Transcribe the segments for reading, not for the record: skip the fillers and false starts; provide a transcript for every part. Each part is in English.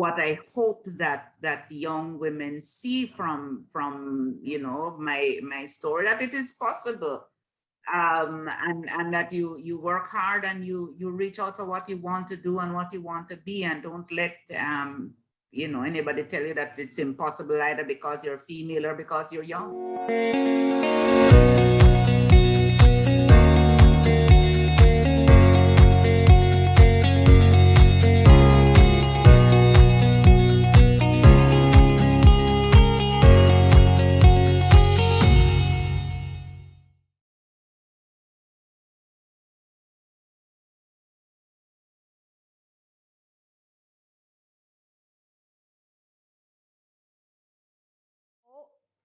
what I hope that young women see from my story, that it is possible, and that you work hard and you reach out for what you want to do and what you want to be, and don't let anybody tell you that it's impossible, either because you're female or because you're young.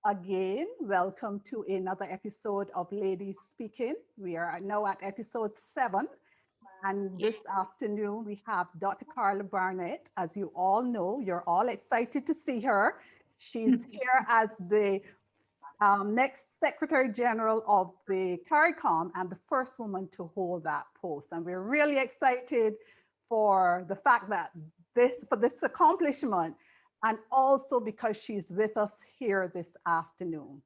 Again, welcome to another episode of Ladies Speaking. We are now at episode 7. And this afternoon, we have Dr. Carla Barnett. As you all know, you're all excited to see her. She's here as the next Secretary General of the CARICOM and the first woman to hold that post. And we're really excited for the fact that for this accomplishment, and also because she's with us here this afternoon.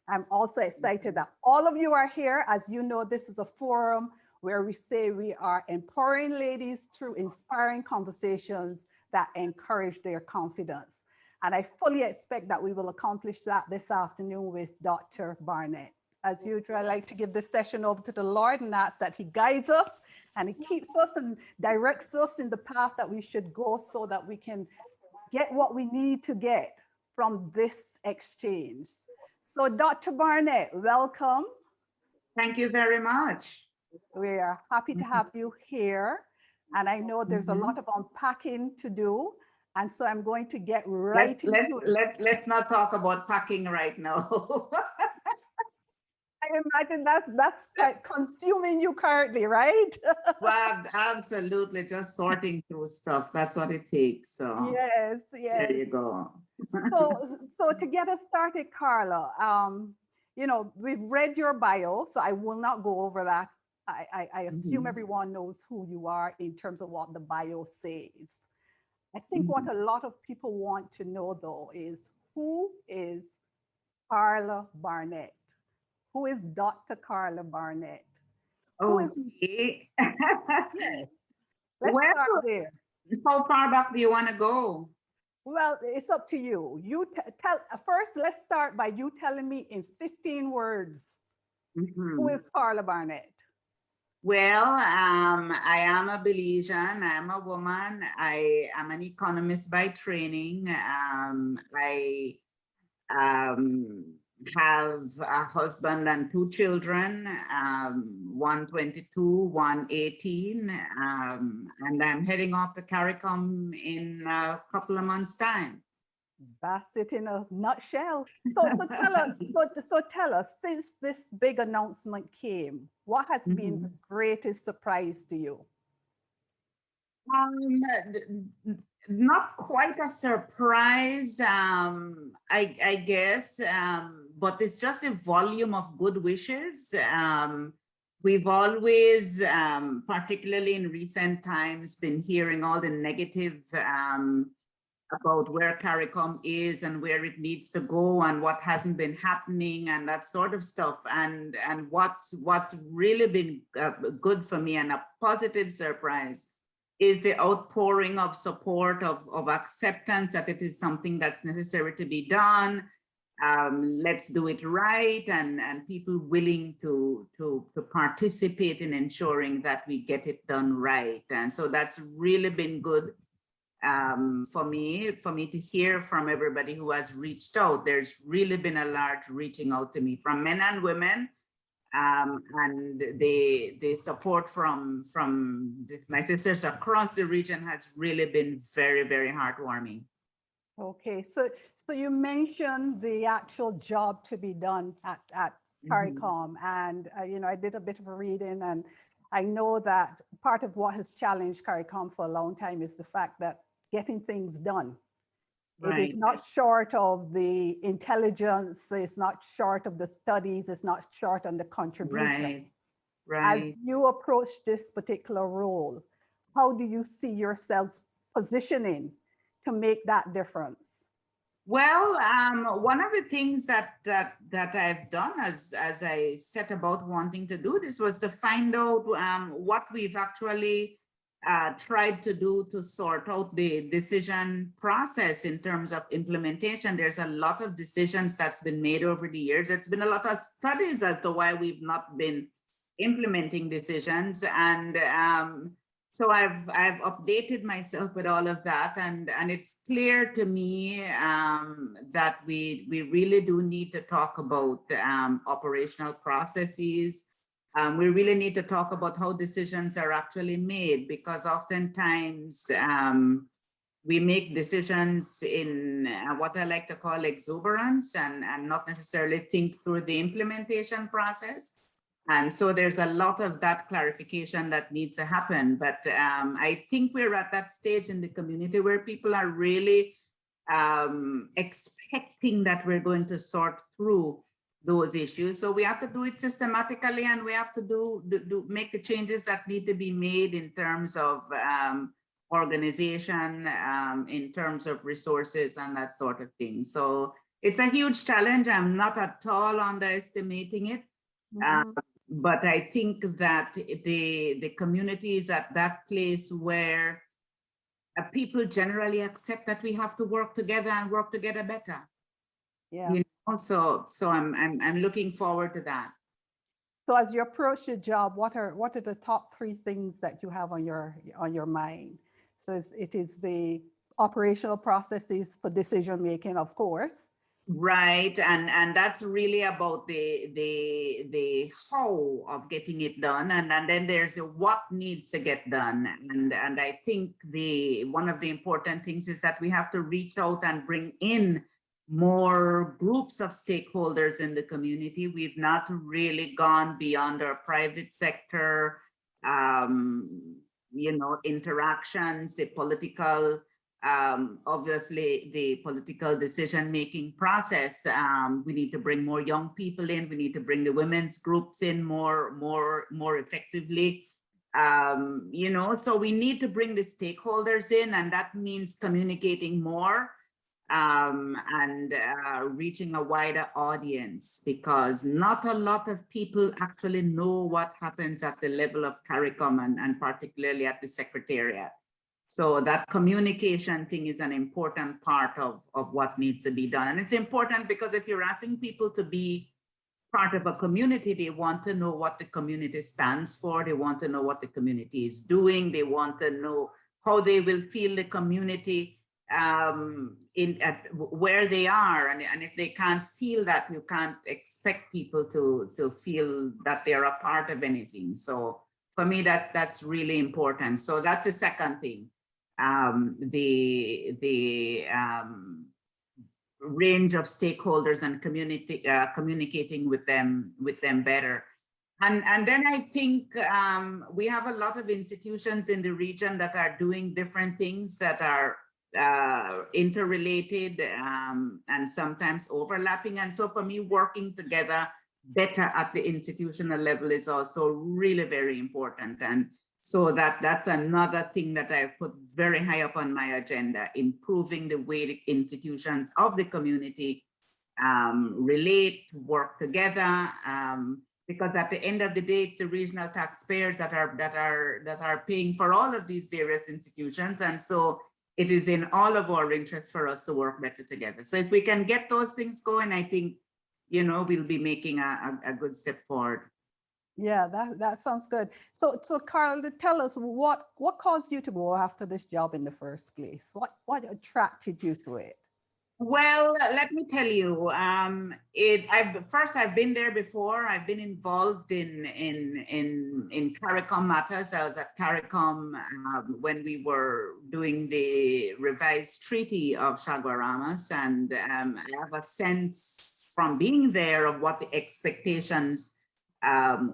I'm also excited that all of you are here. As you know, this is a forum where we say we are empowering ladies through inspiring conversations that encourage their confidence. And I fully expect that we will accomplish that this afternoon with Dr. Barnett. As usual, I like to give this session over to the Lord and ask that He guides us and He keeps us and directs us in the path that we should go, so that we can get what we need to get from this exchange. So Dr. Barnett, welcome. Thank you very much. We are happy to have you here. And I know there's a lot of unpacking to do. And so I'm going to get right into it. Let's not talk about packing right now. I imagine that's consuming you currently, right? Well, absolutely. Just sorting through stuff. That's what it takes. So yes. There you go. so to get us started, Carla, we've read your bio, so I will not go over that. I assume everyone knows who you are in terms of what the bio says. I think what a lot of people want to know, though, is who is Carla Barnett? Who is Dr. Carla Barnett? Okay. Yes. Let's start there. How far back do you want to go? Well, it's up to you. First, let's start by you telling me in 15 words, who is Carla Barnett? Well, I am a Belizean. I am a woman. I am an economist by training. I have a husband and 2 children, one 22, one 18, and I'm heading off to CARICOM in a couple of months' time. That's it in a nutshell. So tell us, since this big announcement came, what has been the greatest surprise to you? Not quite a surprise, I guess, but it's just a volume of good wishes. We've always, particularly in recent times, been hearing all the negative about where CARICOM is and where it needs to go and what hasn't been happening and that sort of stuff. And what's really been good for me and a positive surprise is the outpouring of support, of acceptance that it is something that's necessary to be done. Let's do it right, and people willing to participate in ensuring that we get it done right. And so that's really been good for me to hear from everybody who has reached out. There's really been a large reaching out to me from men and women. And the support from my sisters across the region has really been very, very heartwarming. Okay, so you mentioned the actual job to be done at CARICOM, and I did a bit of a reading, and I know that part of what has challenged CARICOM for a long time is the fact that getting things done. Right. It is not short of the intelligence, it's not short of the studies, it's not short on the contribution. Right. As you approach this particular role, how do you see yourselves positioning to make that difference? Well, one of the things that I've done as I set about wanting to do this was to find out what we've actually tried to do to sort out the decision process in terms of implementation. There's a lot of decisions that's been made over the years. There's been a lot of studies as to why we've not been implementing decisions, and so I've updated myself with all of that, and it's clear to me that we really do need to talk about operational processes. We really need to talk about how decisions are actually made, because oftentimes we make decisions in what I like to call exuberance and not necessarily think through the implementation process. And so there's a lot of that clarification that needs to happen. But I think we're at that stage in the community where people are really expecting that we're going to sort through those issues. So we have to do it systematically, and we have to make the changes that need to be made in terms of organization, in terms of resources and that sort of thing. So it's a huge challenge. I'm not at all underestimating it. But I think that the community is at that place where people generally accept that we have to work together and work together better. Yeah. You know? So I'm looking forward to that. So as you approach your job, what are the top 3 things that you have on your mind? So it is the operational processes for decision making, of course. Right, and that's really about the how of getting it done, and then there's what needs to get done, and I think one of the important things is that we have to reach out and bring in more groups of stakeholders in the community. We've not really gone beyond our private sector, interactions, the political. Obviously, the political decision-making process. We need to bring more young people in. We need to bring the women's groups in more effectively. So we need to bring the stakeholders in, and that means communicating more and reaching a wider audience, because not a lot of people actually know what happens at the level of CARICOM and particularly at the Secretariat. So that communication thing is an important part of what needs to be done. And it's important because if you're asking people to be part of a community, they want to know what the community stands for. They want to know what the community is doing. They want to know how they will feel the community where they are. And if they can't feel that, you can't expect people to feel that they're a part of anything. So for me, that's really important. So that's the second thing. The range of stakeholders and community communicating with them better. And then I think we have a lot of institutions in the region that are doing different things that are interrelated and sometimes overlapping. And so for me, working together better at the institutional level is also really very important. And so that's another thing that I've put very high up on my agenda, improving the way the institutions of the community relate, work together, because at the end of the day, it's the regional taxpayers that are paying for all of these various institutions. And so it is in all of our interests for us to work better together. So if we can get those things going, I think, we'll be making a good step forward. Yeah, that sounds good. So Carla, tell us what caused you to go after this job in the first place? What attracted you to it? Well, let me tell you, I've been there before. I've been involved in CARICOM matters. I was at CARICOM when we were doing the revised treaty of Chaguaramas, and I have a sense from being there of what the expectations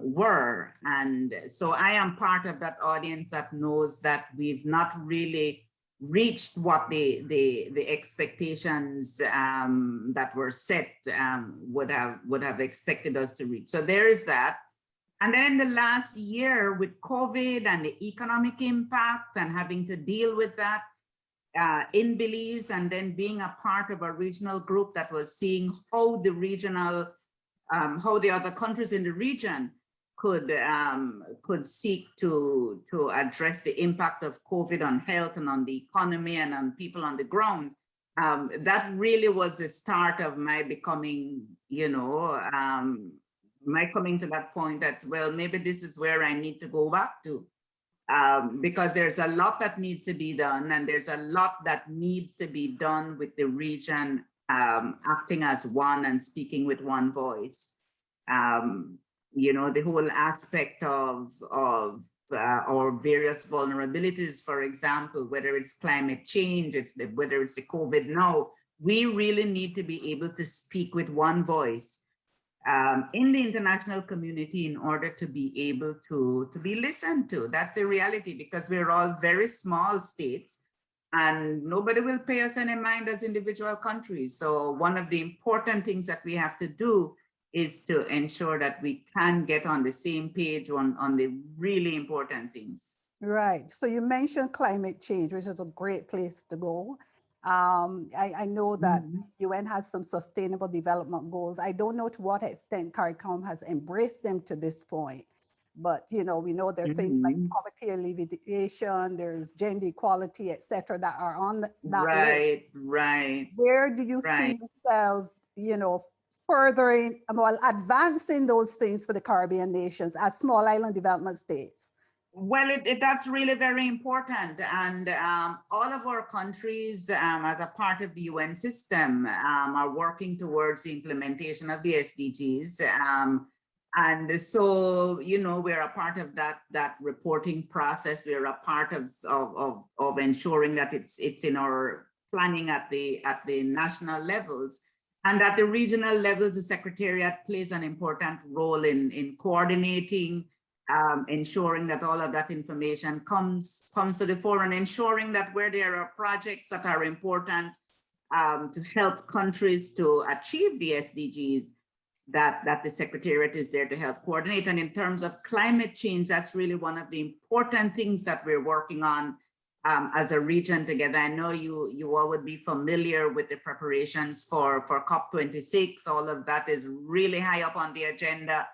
were. And so I am part of that audience that knows that we've not really reached what the expectations that were set would have expected us to reach. So there is that. And then in the last year with COVID and the economic impact and having to deal with that, in Belize, and then being a part of a regional group that was seeing how the regional, how the other countries in the region could seek to address the impact of COVID on health and on the economy and on people on the ground. That really was the start of my becoming, my coming to that point that, well, maybe this is where I need to go back to. Because there's a lot that needs to be done, and there's a lot that needs to be done with the region acting as one and speaking with one voice. The whole aspect of our various vulnerabilities, for example, whether it's climate change, whether it's the COVID now, we really need to be able to speak with one voice in the international community in order to be able to be listened to. That's the reality, because we're all very small states and nobody will pay us any mind as individual countries. So one of the important things that we have to do is to ensure that we can get on the same page on the really important things. Right. So you mentioned climate change, which is a great place to go. I know that UN has some sustainable development goals. I don't know to what extent CARICOM has embraced them to this point, but we know there are things like poverty alleviation, there's gender equality, etc., that are on that list. Right. Where do you see yourselves, furthering, well, advancing those things for the Caribbean nations as small island development states? Well, that's really very important. And all of our countries, as a part of the UN system, are working towards the implementation of the SDGs. And so, we're a part of that reporting process. We're a part of ensuring that it's in our planning at the national levels. And at the regional levels, the Secretariat plays an important role in coordinating, ensuring that all of that information comes to the fore, and ensuring that where there are projects that are important to help countries to achieve the SDGs, that the Secretariat is there to help coordinate. And in terms of climate change, that's really one of the important things that we're working on as a region together. I know you all would be familiar with the preparations for COP26. All of that is really high up on the agenda,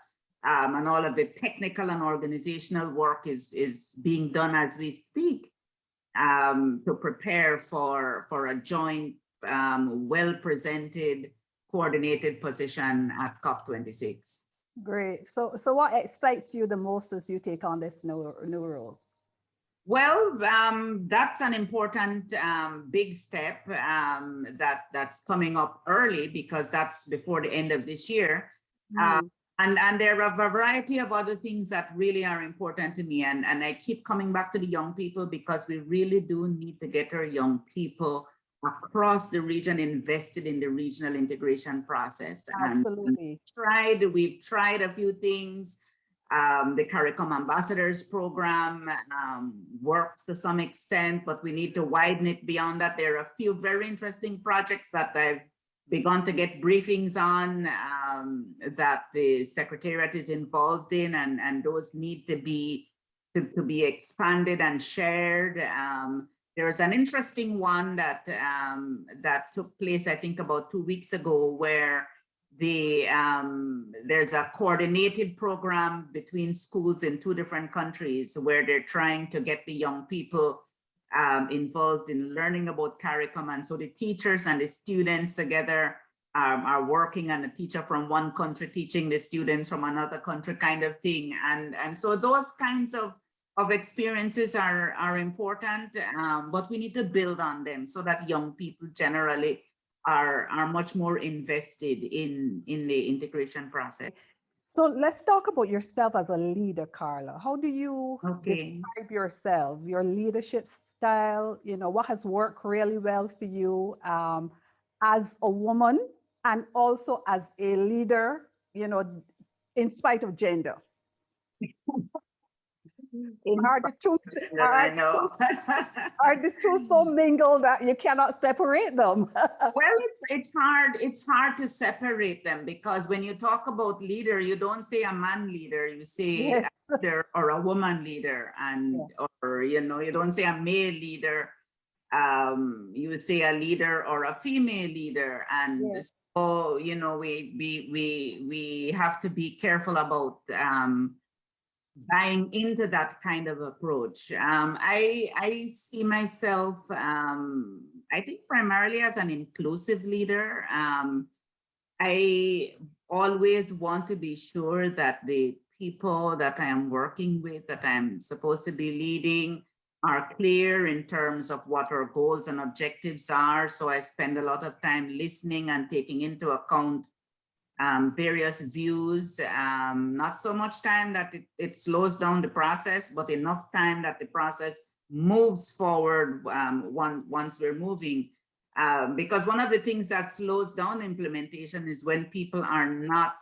and all of the technical and organizational work is being done as we speak to prepare for a joint, well-presented, coordinated position at COP26. Great. So what excites you the most as you take on this new role? Well, that's an important big step that's coming up early, because that's before the end of this year. And there are a variety of other things that really are important to me. And I keep coming back to the young people, because we really do need to get our young people across the region invested in the regional integration process. Absolutely. And we've tried a few things. The CARICOM Ambassadors Program works to some extent, but we need to widen it beyond that. There are a few very interesting projects that I've begun to get briefings on that the Secretariat is involved in, and those need to be expanded and shared. There's an interesting one that took place, I think, about 2 weeks ago, where there's a coordinated program between schools in 2 different countries where they're trying to get the young people involved in learning about CARICOM. And so the teachers and the students together are working, and a teacher from one country teaching the students from another country, kind of thing. And so those kinds of experiences are important, but we need to build on them so that young people generally are much more invested in the integration process. So let's talk about yourself as a leader, Carla. How do you describe yourself, your leadership style? What has worked really well for you as a woman, and also as a leader, in spite of gender? Are the two so mingled that you cannot separate them? Well, it's hard to separate them, because when you talk about leader, you don't say a man leader, you say a leader or a woman leader, and or you don't say a male leader you would say a leader or a female leader. And Yes. so, you know, we have to be careful about buying into that kind of approach. I see myself, I think primarily as an inclusive leader. I always want to be sure that the people that I am working with, that I'm supposed to be leading, are clear in terms of what our goals and objectives are. So I spend a lot of time listening and taking into account various views, not so much time that it slows down the process, but enough time that the process moves forward once we're moving. Because one of the things that slows down implementation is when people are not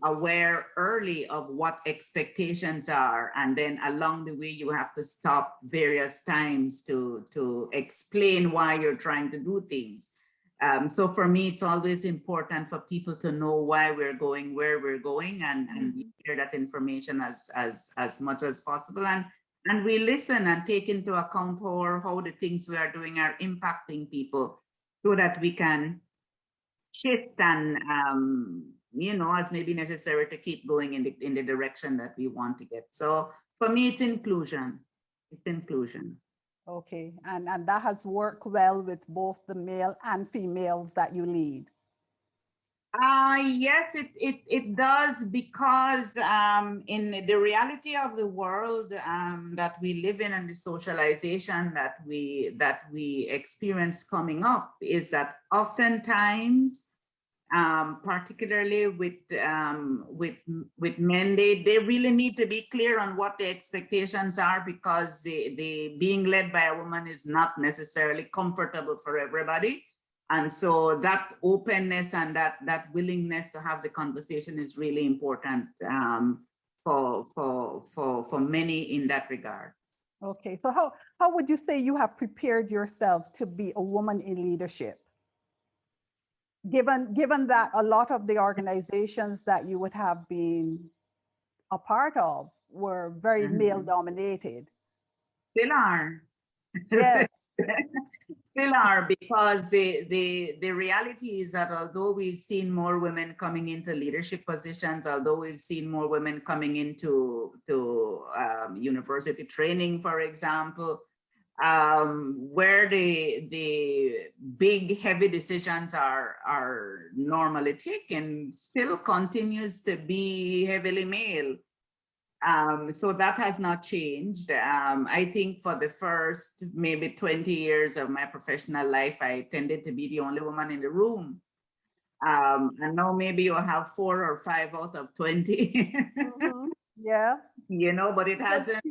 aware early of what expectations are, and then along the way you have to stop various times to explain why you're trying to do things. So for me, it's always important for people to know why we're going, where we're going, and share that information as much as possible. And we listen and take into account how the things we are doing are impacting people, so that we can shift and, you know, as may be necessary to keep going in the direction that we want to get. So for me, it's inclusion. It's inclusion. Okay, and that has worked well with both the male and females that you lead. Yes, it does, because in the reality of the world that we live in, and the socialization that we experience coming up, is that oftentimes, particularly with men, they really need to be clear on what the expectations are, because the being led by a woman is not necessarily comfortable for everybody. And so that openness and that willingness to have the conversation is really important for many in that regard. Okay, so how would you say you have prepared yourself to be a woman in leadership? Given that a lot of the organizations that you would have been a part of were very male dominated. Still are. Yes. Still are, because the reality is that although we've seen more women coming into leadership positions, although we've seen more women coming into university training, for example, where the big heavy decisions are normally taken, still continues to be heavily male. So that has not changed. I think for the first maybe 20 years of my professional life, I tended to be the only woman in the room. And now maybe you have 4 or 5 out of 20. Yeah. You know, but it hasn't,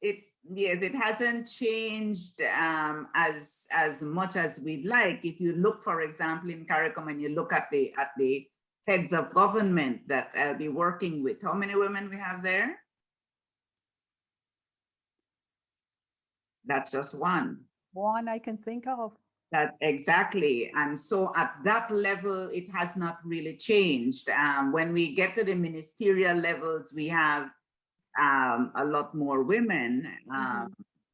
yes, it hasn't changed as much as we'd like. If you look, for example, in CARICOM, and you look at the heads of government that I'll be working with, how many women we have there? That's just one. One I can think of. That exactly. And so at that level, it has not really changed. When we get to the ministerial levels, we have a lot more women,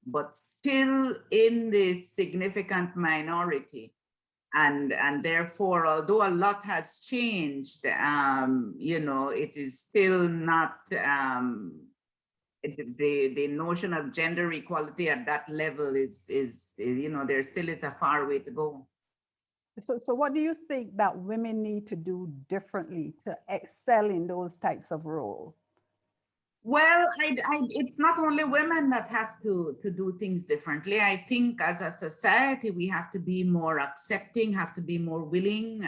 but still in the significant minority. And therefore, although a lot has changed, you know, it is still not, the notion of gender equality at that level is you know, there still is a far way to go. So what do you think that women need to do differently to excel in those types of roles? Well, it's not only women that have to do things differently. I think as a society, we have to be more accepting, have to be more willing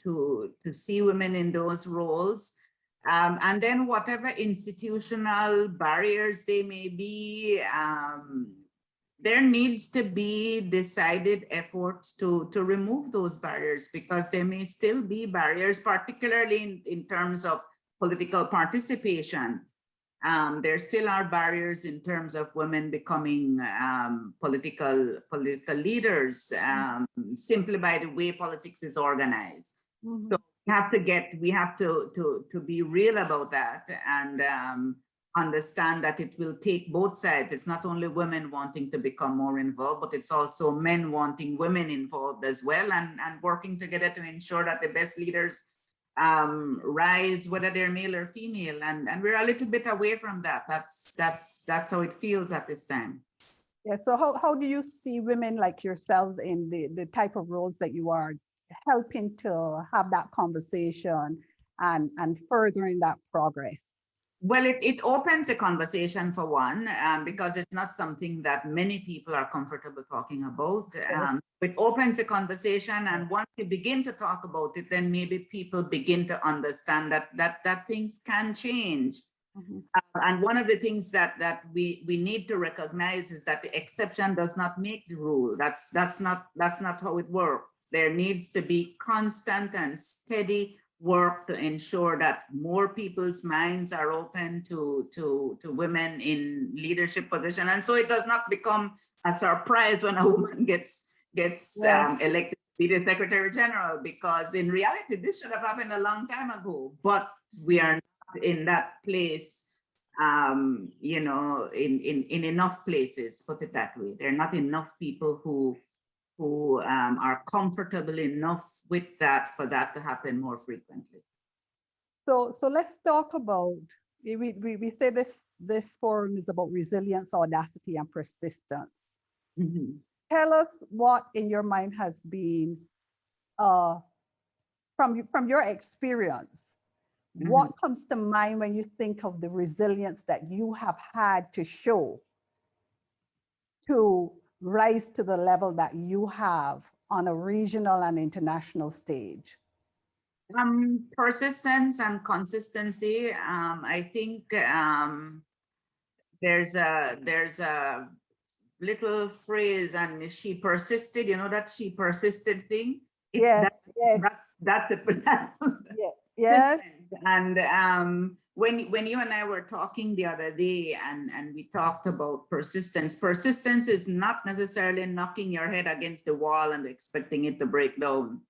to see women in those roles. And then whatever institutional barriers they may be, there needs to be decided efforts to remove those barriers, because there may still be barriers, particularly in terms of political participation. There still are barriers in terms of women becoming political leaders, simply by the way politics is organized. So we have to be real about that, and understand that it will take both sides. It's not only women wanting to become more involved, but it's also men wanting women involved as well, and working together to ensure that the best leaders rise, whether they're male or female. And we're a little bit away from that. That's how it feels at this time. Yeah, so how do you see women like yourself in the type of roles that you are helping to have that conversation and furthering that progress? Well, it opens a conversation for one, because it's not something that many people are comfortable talking about. It opens a conversation, and once you begin to talk about it, then maybe people begin to understand that things can change. And one of the things that we need to recognize is that the exception does not make the rule. That's not how it works. There needs to be constant and steady work to ensure that more people's minds are open to women in leadership position. And so it does not become a surprise when a woman gets elected to be the Secretary General, because in reality, this should have happened a long time ago, but we are not in that place, you know, in enough places, put it that way. There are not enough people who are comfortable enough with that for that to happen more frequently. So let's talk about, we say this forum is about resilience, audacity, and persistence. Tell us what in your mind has been, from your experience, what comes to mind when you think of the resilience that you have had to show to rise to the level that you have on a regional and international stage? Persistence and consistency. I think there's a little phrase, and she persisted, you know, that she persisted thing. Yes. That's Yes. And when you and I were talking the other day, and we talked about persistence is not necessarily knocking your head against the wall and expecting it to break down.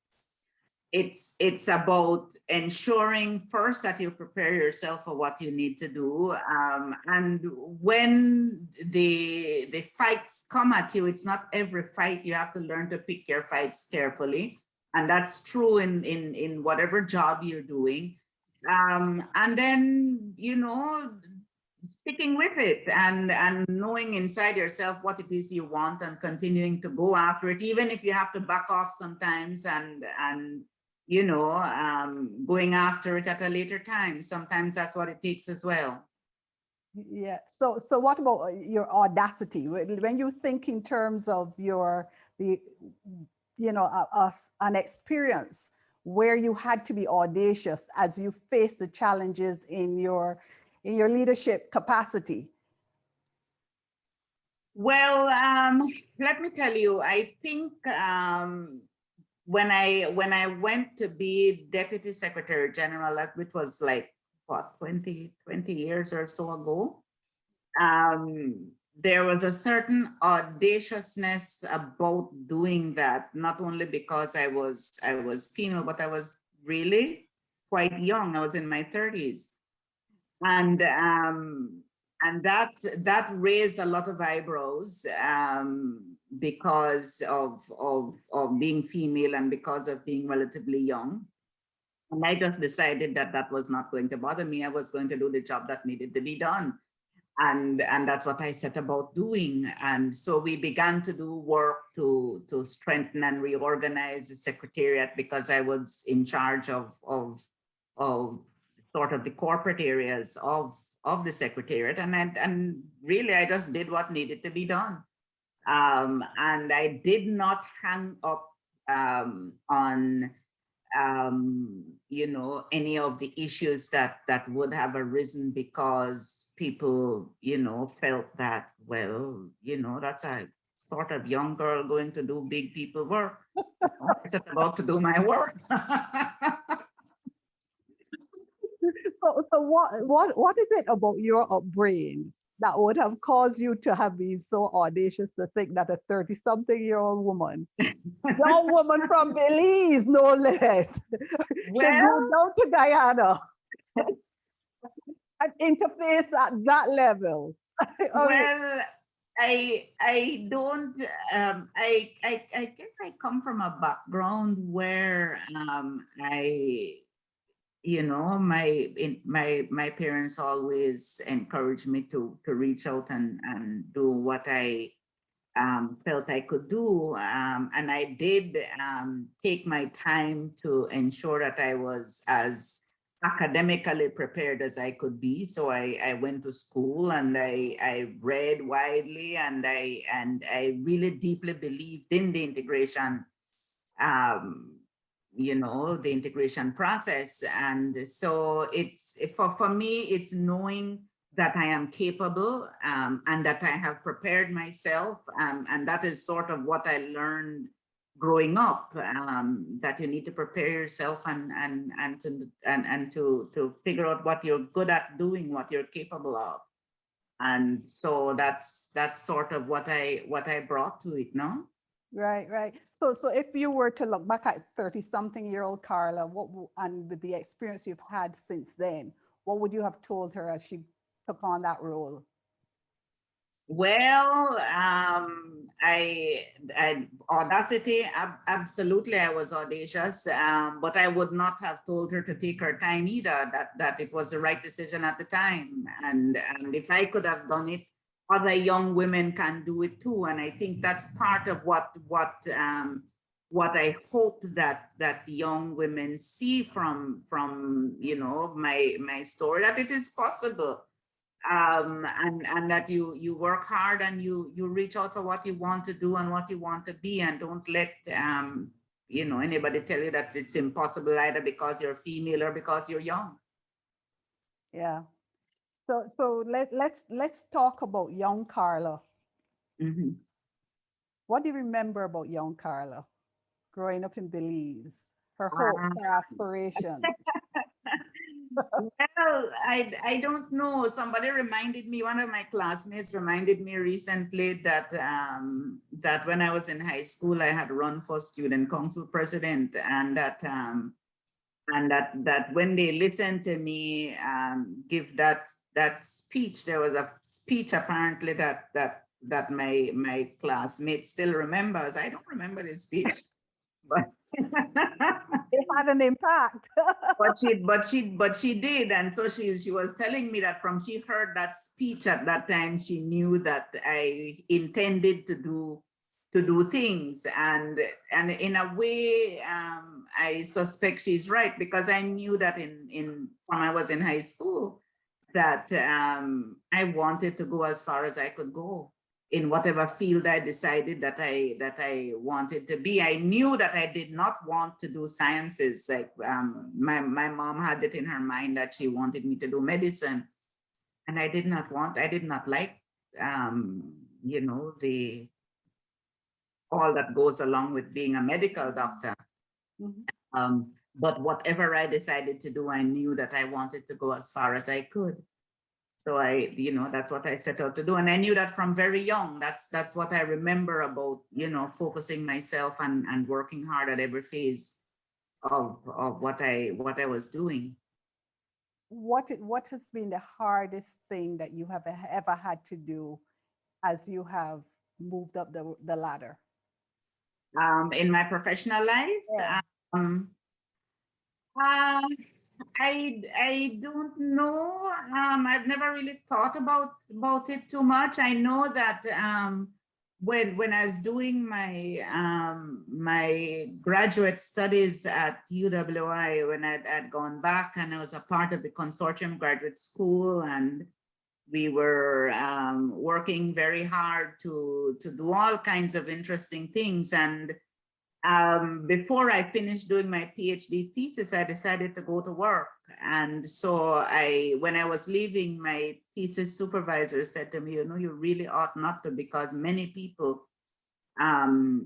It's about ensuring first that you prepare yourself for what you need to do. And when the fights come at you, it's not every fight. You have to learn to pick your fights carefully. And that's true in whatever job you're doing. And then, you know, sticking with it and knowing inside yourself what it is you want and continuing to go after it, even if you have to back off sometimes and you know, going after it at a later time. Sometimes that's what it takes as well. Yeah. So what about your audacity? When you think in terms of an experience where you had to be audacious as you face the challenges in your leadership capacity? Well, let me tell you, I think when I went to be Deputy Secretary General, which was like, what, 20 years or so ago, there was a certain audaciousness about doing that, not only because I was female, but I was really quite young. I was in my 30s. And that raised a lot of eyebrows, because of being female and because of being relatively young. And I just decided that was not going to bother me. I was going to do the job that needed to be done. And that's what I set about doing. And so we began to do work to strengthen and reorganize the Secretariat, because I was in charge of sort of the corporate areas of the Secretariat. And really, I just did what needed to be done. And I did not hang up on you know, any of the issues that would have arisen, because people, you know, felt that, well, you know, that's a sort of young girl going to do big people work. I'm just about to do my work. So what is it about your upbringing that would have caused you to have been so audacious to think that a 30-something-year-old woman, young woman from Belize, no less, should go down to Guyana? an interface at that level. I mean, Well, I don't I guess I come from a background where I my parents always encouraged me to reach out and do what I felt I could do, and I did take my time to ensure that I was as academically prepared as I could be. So I went to school and I read widely, and I really deeply believed in the integration, um, the integration process. And so for me, it's knowing that I am capable, and that I have prepared myself. And that is sort of what I learned growing up, that you need to prepare yourself and to figure out what you're good at doing, what you're capable of. And so that's sort of what I brought to it, no? right, right. So if you were to look back at 30-something-year-old Carla, and with the experience you've had since then, what would you have told her as she took on that role? Well, audacity, absolutely, I was audacious, but I would not have told her to take her time either, that it was the right decision at the time. And if I could have done it, other young women can do it too. And I think that's part of what I hope that young women see from my story, that it is possible, and that you work hard and you reach out for what you want to do and what you want to be, and don't let anybody tell you that it's impossible, either because you're female or because you're young. Yeah. So let's talk about young Carla. Mm-hmm. What do you remember about young Carla growing up in Belize? Her hopes, her aspirations. Well, I don't know. Somebody reminded me, one of my classmates reminded me recently that when I was in high school, I had run for student council president, and that when they listened to me give that speech, there was a speech apparently that my classmate still remembers. I don't remember the speech, but It had an impact. but she did. And so she was telling me that from she heard that speech at that time, she knew that I intended to do things. And in a way, I suspect she's right, because I knew that when I was in high school, that I wanted to go as far as I could go in whatever field I decided that I wanted to be. I knew that I did not want to do sciences. Like my mom had it in her mind that she wanted me to do medicine, and I did not like the all that goes along with being a medical doctor. Mhm. But whatever I decided to do, I knew that I wanted to go as far as I could. So that's what I set out to do. And I knew that from very young. That's what I remember about, focusing myself and working hard at every phase of what I was doing. What has been the hardest thing that you have ever had to do as you have moved up the ladder? In my professional life, Yeah. um, uh, I don't know. I've never really thought about it too much. I know that when I was doing my graduate studies at UWI, when I'd gone back and I was a part of the consortium graduate school, and we were working very hard to do all kinds of interesting things. And before I finished doing my PhD thesis, I decided to go to work. And so when I was leaving, my thesis supervisor said to me, you really ought not to, because many people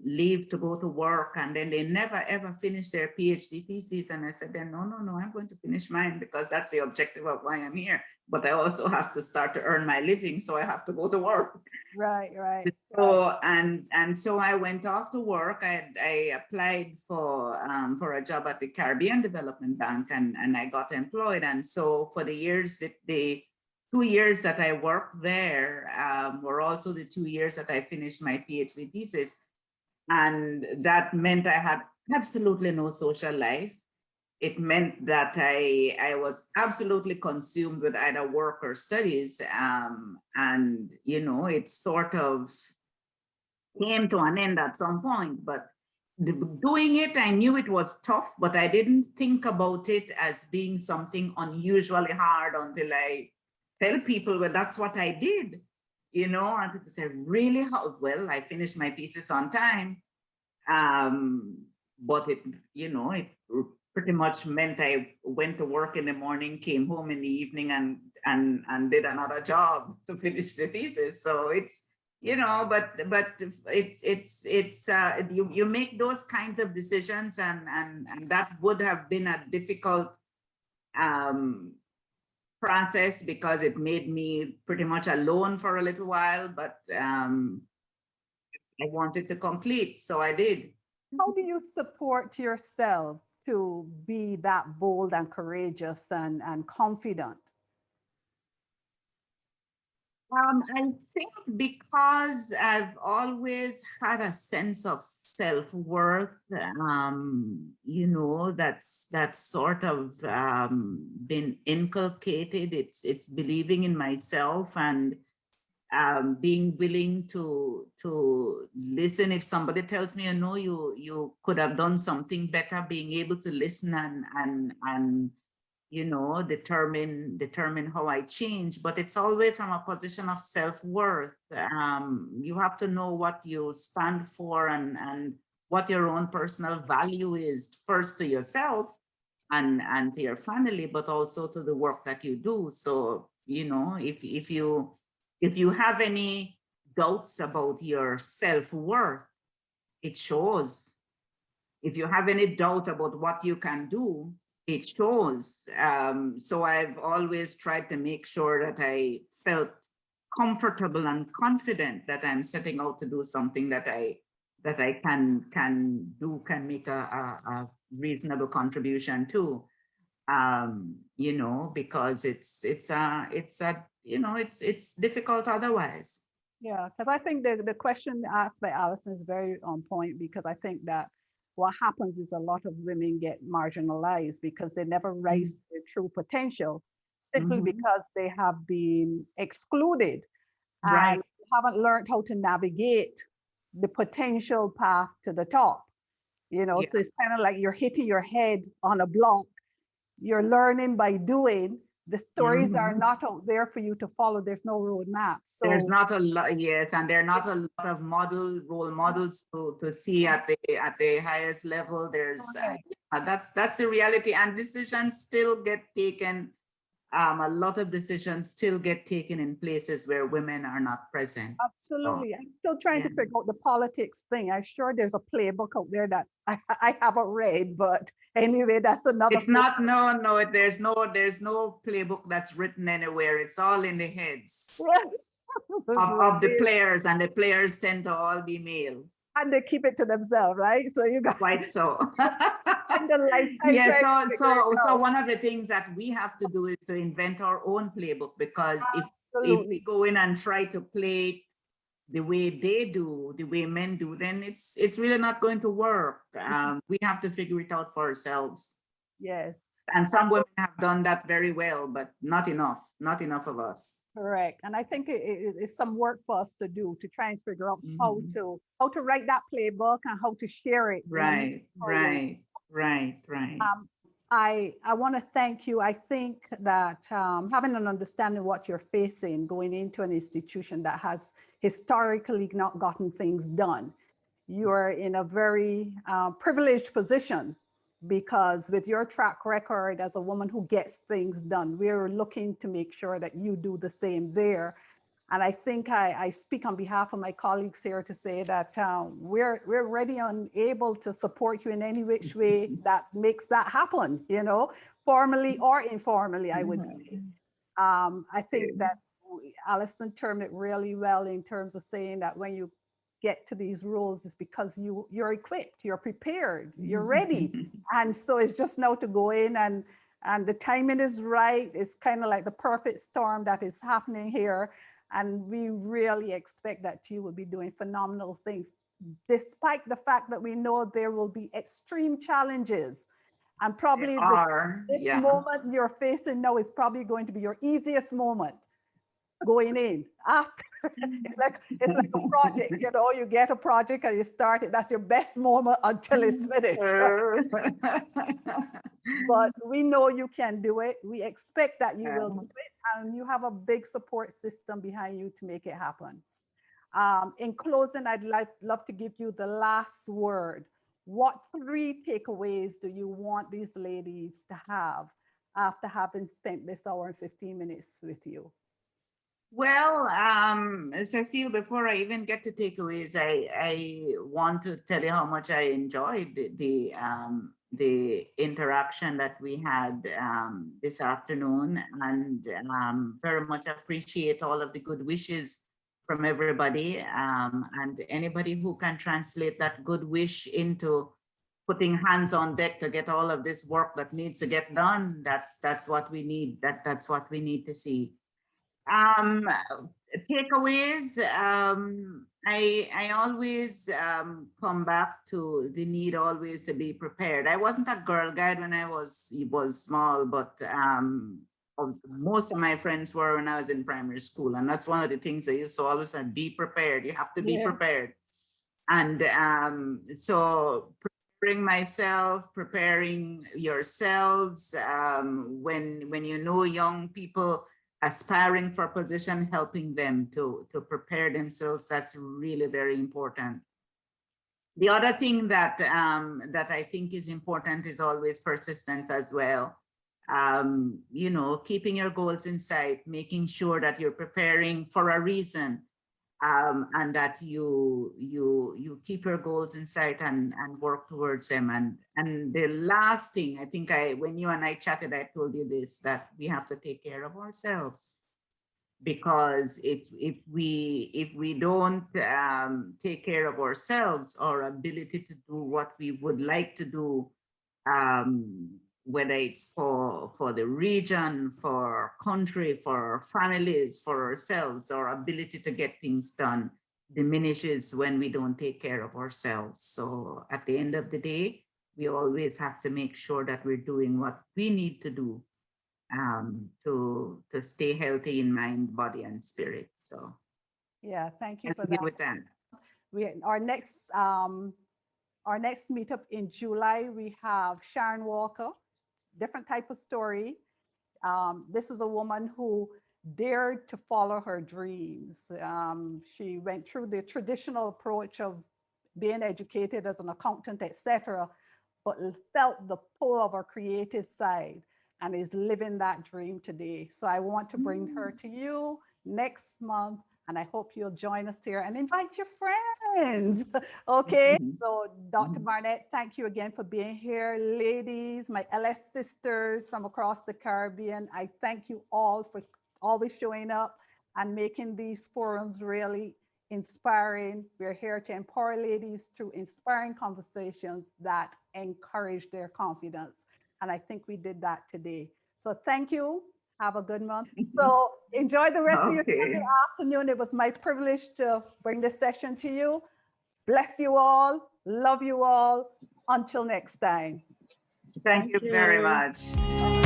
leave to go to work, and then they never ever finish their PhD thesis. And I said, then no, I'm going to finish mine, because that's the objective of why I'm here. But I also have to start to earn my living, so I have to go to work. Right. So and so I went off to work. I applied for a job at the Caribbean Development Bank, and I got employed. And so for the years that the 2 years that I worked there were also the 2 years that I finished my PhD thesis. And that meant I had absolutely no social life. It meant that I was absolutely consumed with either work or studies. And, it sort of came to an end at some point. But doing it, I knew it was tough, but I didn't think about it as being something unusually hard until I tell people, well, that's what I did. And people say, really? How? Well, I finished my thesis on time. But it pretty much meant I went to work in the morning, came home in the evening, and did another job to finish the thesis. So it's, but it's you make those kinds of decisions, and that would have been a difficult process, because it made me pretty much alone for a little while, but I wanted to complete, so I did. How do you support yourself to be that bold and courageous and confident? I think because I've always had a sense of self-worth, that's sort of been inculcated. It's believing in myself, and being willing to listen if somebody tells me, you could have done something better, being able to listen and determine how I change. But it's always from a position of self-worth. You have to know what you stand for, and what your own personal value is, first to yourself and to your family, but also to the work that you do. So, if you have any doubts about your self-worth, it shows. If you have any doubt about what you can do, it shows. So I've always tried to make sure that I felt comfortable and confident that I'm setting out to do something that I can make a reasonable contribution to. Because it's difficult otherwise. Yeah, because I think the question asked by Allison is very on point, because I think that what happens is a lot of women get marginalized because they never rise to their true potential, simply because they have been excluded and haven't learned how to navigate the potential path to the top. So it's kind of like you're hitting your head on a block. You're learning by doing. The stories are not out there for you to follow. There's no roadmap. So there's not a lot, yes, and there are not a lot of role models to see at the highest level. There's that's the reality, and decisions still get taken. A lot of decisions still get taken in places where women are not present. Absolutely. I'm still trying to figure out the politics thing. I'm sure there's a playbook out there that I haven't read, but anyway, that's another. It's not, no, there's no playbook that's written anywhere. It's all in the heads of the players, and the players tend to all be male. And they keep it to themselves, right? So you got quite so. So one of the things that we have to do is to invent our own playbook, because if we go in and try to play the way they do, the way men do, then it's really not going to work. We have to figure it out for ourselves. Yes. And some women have done that very well, but not enough of us. Correct. And I think it's some work for us to do to try and figure out how to write that playbook and how to share it. Right. I want to thank you. I think that having an understanding of what you're facing going into an institution that has historically not gotten things done, you're in a very privileged position, because with your track record as a woman who gets things done, we're looking to make sure that you do the same there. And I think I speak on behalf of my colleagues here to say that we're ready and able to support you in any which way that makes that happen, you know, formally or informally, I would say. I think that Alison termed it really well in terms of saying that when you get to these roles, it's because you're equipped, you're prepared, you're ready. And so it's just now to go in and the timing is right. It's kind of like the perfect storm that is happening here. And we really expect that you will be doing phenomenal things, despite the fact that we know there will be extreme challenges. And probably this moment you're facing now is probably going to be your easiest moment going in. After, it's like a project, you know, you get a project and you start it, that's your best moment until it's finished. But we know you can do it. We expect that you will do it, and you have a big support system behind you to make it happen. In closing, I'd love to give you the last word. What 3 takeaways do you want these ladies to have after having spent this hour and 15 minutes with you? Well, Cecile, before I even get to takeaways, I want to tell you how much I enjoyed the interaction that we had this afternoon, and very much appreciate all of the good wishes from everybody, and anybody who can translate that good wish into putting hands on deck to get all of this work that needs to get done. That's what we need. That's what we need to see. Takeaways. I always come back to the need always to be prepared. I wasn't a Girl Guide when I was small, but most of my friends were when I was in primary school, and that's one of the things I used to always say: be prepared. You have to be prepared. And so preparing myself, preparing yourselves, when you know young people aspiring for a position, helping them to prepare themselves, that's really very important. The other thing that that I think is important is always persistence as well. You know, keeping your goals in sight, making sure that you're preparing for a reason, and that you keep your goals in sight and work towards them. And the last thing, I think when you and I chatted, I told you this, that we have to take care of ourselves, because if we don't take care of ourselves, our ability to do what we would like to do, whether it's for the region, for our country, for our families, for ourselves, our ability to get things done diminishes when we don't take care of ourselves. So at the end of the day, we always have to make sure that we're doing what we need to do to stay healthy in mind, body, and spirit. So yeah, thank you for that. With that. Our next meetup in July, we have Sharon Walker, different type of story. This is a woman who dared to follow her dreams. She went through the traditional approach of being educated as an accountant, etc., but felt the pull of her creative side and is living that dream today. So I want to bring her to you next month, and I hope you'll join us here and invite your friends. Okay, so Dr. Barnett, thank you again for being here. Ladies, my LS sisters from across the Caribbean, I thank you all for always showing up and making these forums really inspiring. We're here to empower ladies through inspiring conversations that encourage their confidence. And I think we did that today. So thank you. Have a good month. So enjoy the rest of your afternoon. It was my privilege to bring this session to you. Bless you all. Love you all. Until next time. Thank you very much.